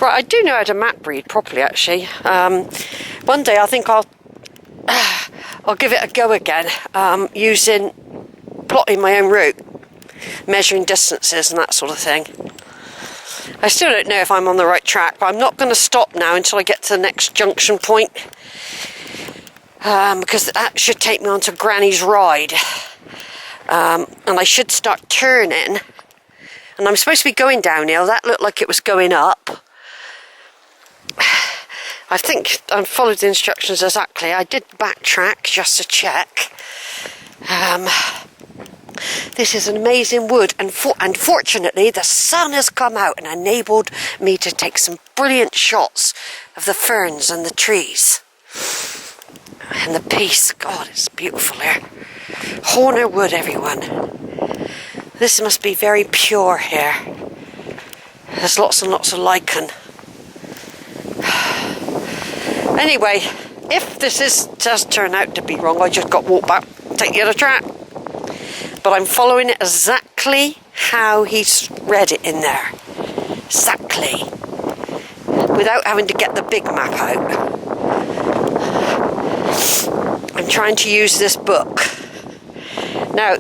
Right, I do know how to map read properly, actually. One day I think I'll give it a go again, plotting my own route, measuring distances and that sort of thing. I still don't know if I'm on the right track, but I'm not going to stop now until I get to the next junction point, because that should take me on to Granny's Ride, and I should start turning, and I'm supposed to be going downhill. That looked like it was going up. I think I followed the instructions exactly. I did backtrack just to check. This is an amazing wood, and fortunately the sun has come out and enabled me to take some brilliant shots of the ferns and the trees. And the peace. God, it's beautiful here. Horner wood, everyone. This must be very pure here. There's lots and lots of lichen. Anyway, if this does turn out to be wrong, I just got to walk back, take the other track. But I'm following it exactly how he's read it in there. Exactly. Without having to get the big map out. I'm trying to use this book. Now,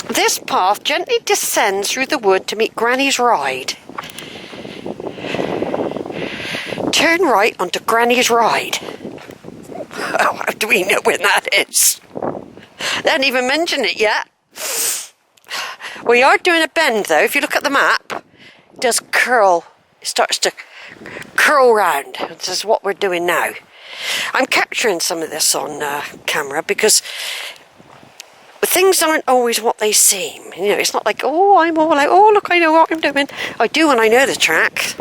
this path gently descends through the wood to meet Granny's Ride. Turn right onto Granny's Ride. Oh, how do we know when that is? They haven't even mentioned it yet. We are doing a bend though. If you look at the map, it does curl. It starts to curl round. This is what we're doing now. I'm capturing some of this on camera because things aren't always what they seem. You know, it's not like, oh, I'm all out. Oh, look, I know what I'm doing. I do when I know the track.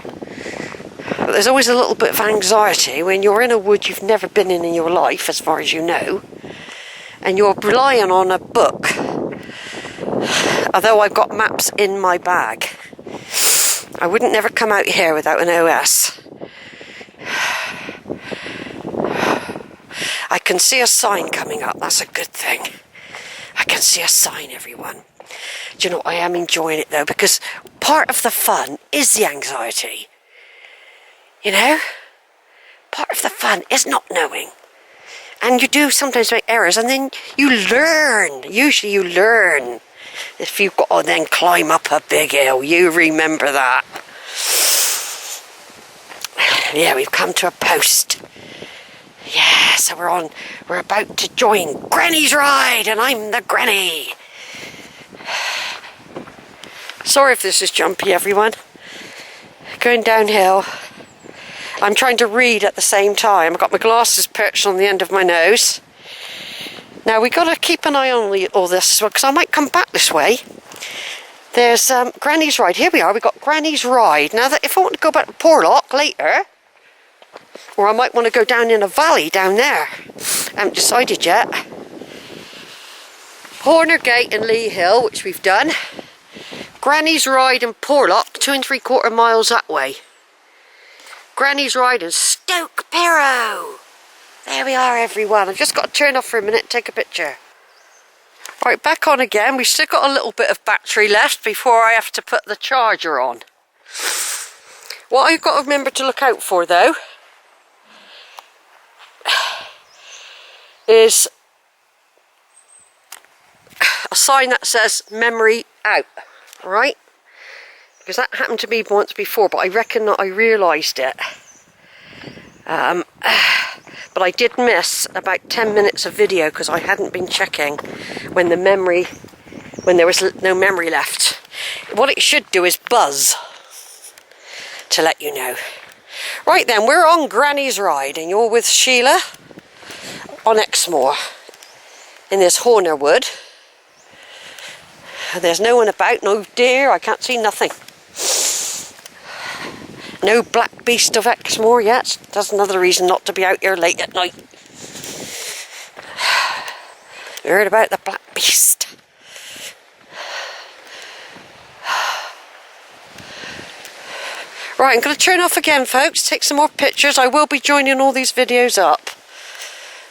But there's always a little bit of anxiety when you're in a wood you've never been in your life, as far as you know, and you're relying on a book. Although I've got maps in my bag, I wouldn't never come out here without an OS. I can see a sign coming up. That's a good thing. I can see a sign, everyone. Do you know, I am enjoying it though, because part of the fun is the anxiety. You know, part of the fun is not knowing. And you do sometimes make errors, and then you learn. Usually you learn. If you've got to then climb up a big hill, you remember that. Yeah, we've come to a post. Yeah, so we're about to join Granny's Ride, and I'm the granny. Sorry if this is jumpy, everyone. Going downhill. I'm trying to read at the same time. I've got my glasses perched on the end of my nose. Now we've got to keep an eye on all this as well, because I might come back this way. There's Granny's Ride. Here we are. We've got Granny's Ride. Now, that if I want to go back to Porlock later, or I might want to go down in a valley down there. I haven't decided yet. Horner Gate and Lee Hill, which we've done. Granny's Ride and Porlock, 2 3/4 miles that way. Granny's Ride and Stoke Woods. There we are, everyone. I've just got to turn off for a minute and take a picture. Right, back on again. We've still got a little bit of battery left before I have to put the charger on. What I've got to remember to look out for, though, is a sign that says memory out, right? Because that happened to me once before, but I reckon that I realised it. But I did miss about 10 minutes of video because I hadn't been checking when there was no memory left. What it should do is buzz to let you know. Right then, we're on Granny's Ride, and you're with Sheila on Exmoor in this Horner wood. There's no one about, no deer, I can't see nothing. No black beast of Exmoor yet. That's another reason not to be out here late at night. You heard about the black beast. Right, I'm going to turn off again, folks, take some more pictures. I will be joining all these videos up.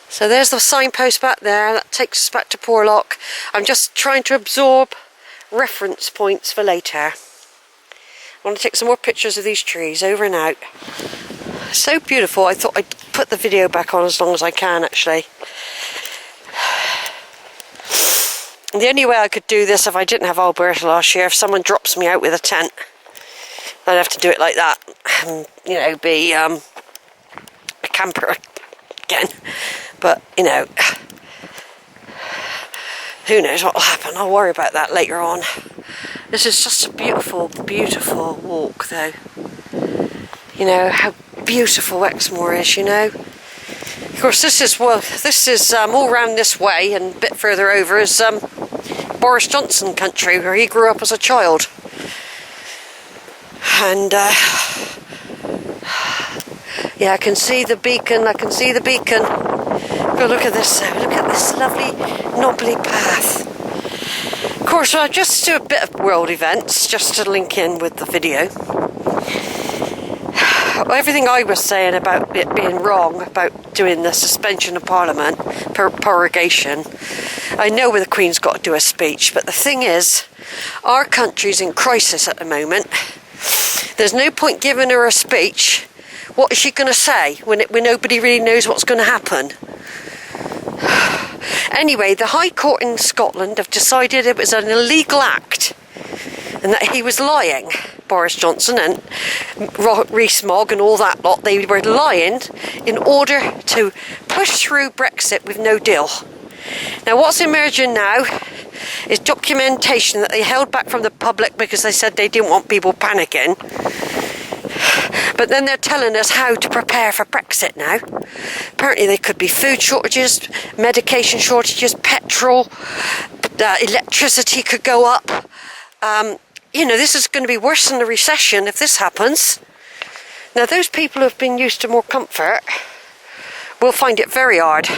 So there's the signpost back there. That takes us back to Porlock. I'm just trying to absorb reference points for later. I want to take some more pictures of these trees. Over and out. So beautiful. I thought I'd put the video back on as long as I can, actually. The only way I could do this if I didn't have Alberta last year, if someone drops me out with a tent, I'd have to do it like that. And, you know, be a camper again. But, you know, who knows what will happen. I'll worry about that later on. This is just a beautiful, beautiful walk, though. You know, how beautiful Exmoor is, you know. Of course, this is all round this way, and a bit further over is Boris Johnson country, where he grew up as a child. And yeah, I can see the beacon. Go look at this. Look at this lovely knobbly path. Of course, I'll just do a bit of world events just to link in with the video. Everything I was saying about it being wrong, about doing the suspension of Parliament, prorogation, I know where the Queen's got to do a speech, but the thing is, our country's in crisis at the moment. There's no point giving her a speech. What is she going to say when nobody really knows what's going to happen? Anyway, the High Court in Scotland have decided it was an illegal act and that he was lying. Boris Johnson and Rees-Mogg and all that lot, they were lying in order to push through Brexit with no deal. Now what's emerging now is documentation that they held back from the public because they said they didn't want people panicking. But then they're telling us how to prepare for Brexit now. Apparently there could be food shortages, medication shortages, petrol, electricity could go up. You know, this is going to be worse than the recession if this happens. Now, those people who have been used to more comfort will find it very hard.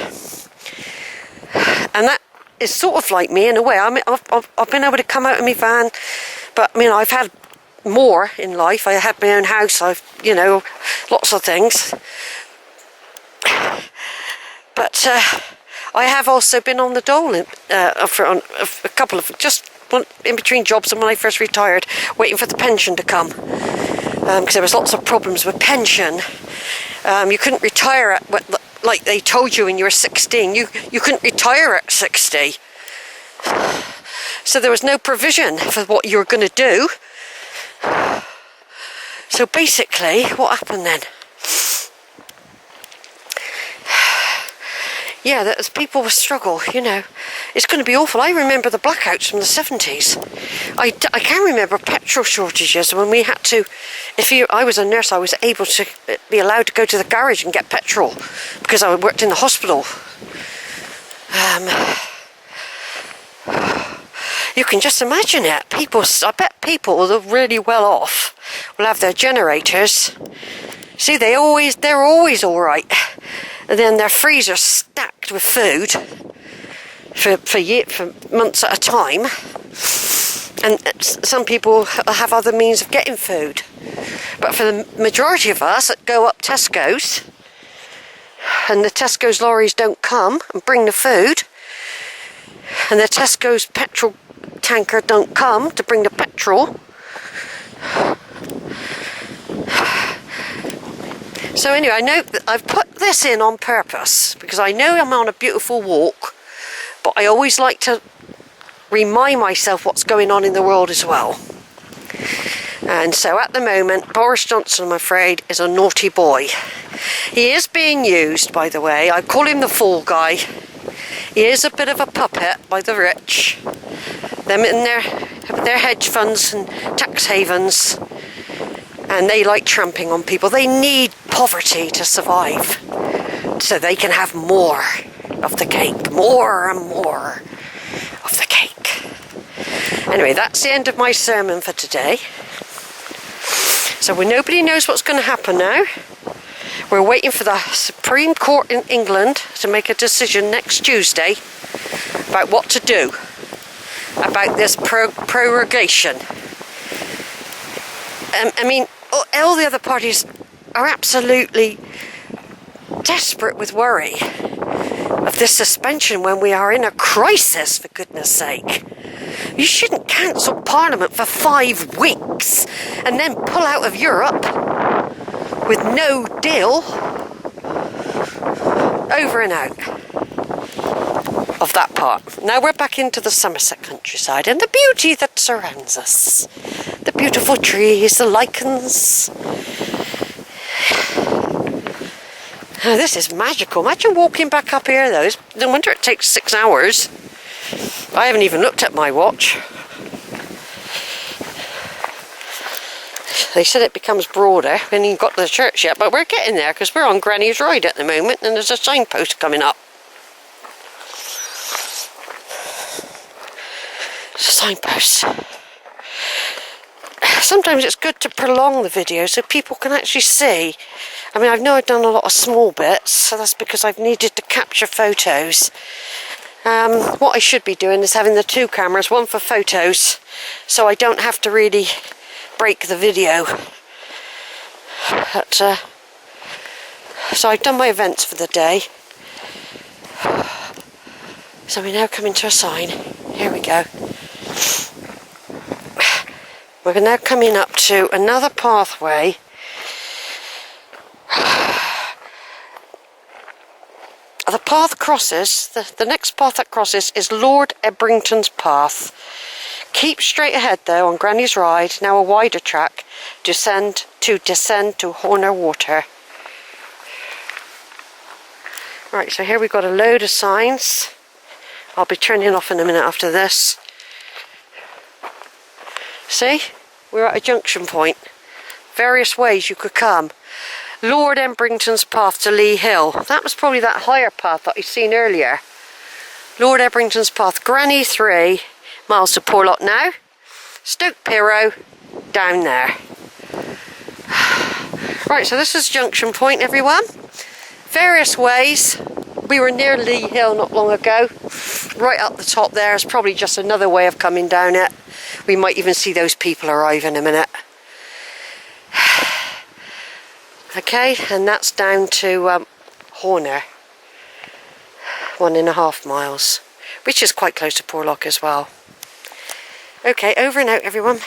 And that is sort of like me in a way. I mean, I've been able to come out of my van, but I mean, I've had more in life. I had my own house. You know, lots of things. But I have also been on the dole for a couple of just. In between jobs and when I first retired, waiting for the pension to come, because there was lots of problems with pension. You couldn't retire at like they told you when you were 16. You couldn't retire at 60, so there was no provision for what you were going to do. So basically, what happened then? Yeah, that people will struggle, you know. It's going to be awful. I remember the blackouts from the 70s. I can remember petrol shortages when we had to... I was a nurse, I was able to be allowed to go to the garage and get petrol because I worked in the hospital. You can just imagine it. I bet people that are really well off will have their generators. See, they're always all right. And then their freezer's stacked with food for months at a time. And some people have other means of getting food. But for the majority of us that go up Tesco's, and the Tesco's lorries don't come and bring the food, and the Tesco's petrol tanker don't come to bring the petrol. So anyway, I know that I've put this in on purpose because I know I'm on a beautiful walk, but I always like to remind myself what's going on in the world as well. And so at the moment, Boris Johnson, I'm afraid, is a naughty boy. He is being used, by the way. I call him the fall guy. He is a bit of a puppet by the rich. Them in their hedge funds and tax havens. And they like tramping on people. They need poverty to survive. So they can have more of the cake. More and more of the cake. Anyway, that's the end of my sermon for today. So nobody knows what's going to happen now. We're waiting for the Supreme Court in England to make a decision next Tuesday about what to do about this prorogation. I mean, all the other parties are absolutely desperate with worry of this suspension when we are in a crisis, for goodness sake. You shouldn't cancel Parliament for 5 weeks and then pull out of Europe with no deal. Over and out of that part. Now we're back into the Somerset countryside and the beauty that surrounds us. The beautiful trees, the lichens. Oh, this is magical. Imagine walking back up here though. No wonder it takes 6 hours. I haven't even looked at my watch. They said it becomes broader. We haven't even got to the church yet, but we're getting there because we're on Granny's Ride at the moment and there's a signpost coming up. It's a signpost. Sometimes it's good to prolong the video so people can actually see. I mean, I know I've done a lot of small bits, so that's because I've needed to capture photos. What I should be doing is having the 2 cameras, one for photos, so I don't have to really break the video. But, so I've done my events for the day. So we now come into a sign. Here we go. We're now coming up to another pathway. The path crosses, the next path that crosses is Lord Ebrington's path. Keep straight ahead though on Granny's Ride, now a wider track, descend to Horner Water. Right, so here we've got a load of signs. I'll be turning off in a minute after this. See, we're at a junction point. Various ways you could come. Lord Ebrington's path to Lee Hill. That was probably that higher path that I've seen earlier. Lord Ebrington's path, Granny 3 miles to Porlock now. Stoke Piro down there. Right, so this is junction point, everyone. Various ways. We were near Lee Hill not long ago. Right up the top there is probably just another way of coming down it. We might even see those people arrive in a minute. Okay, and that's down to Horner. 1.5 miles, which is quite close to Porlock as well. Okay, over and out, everyone.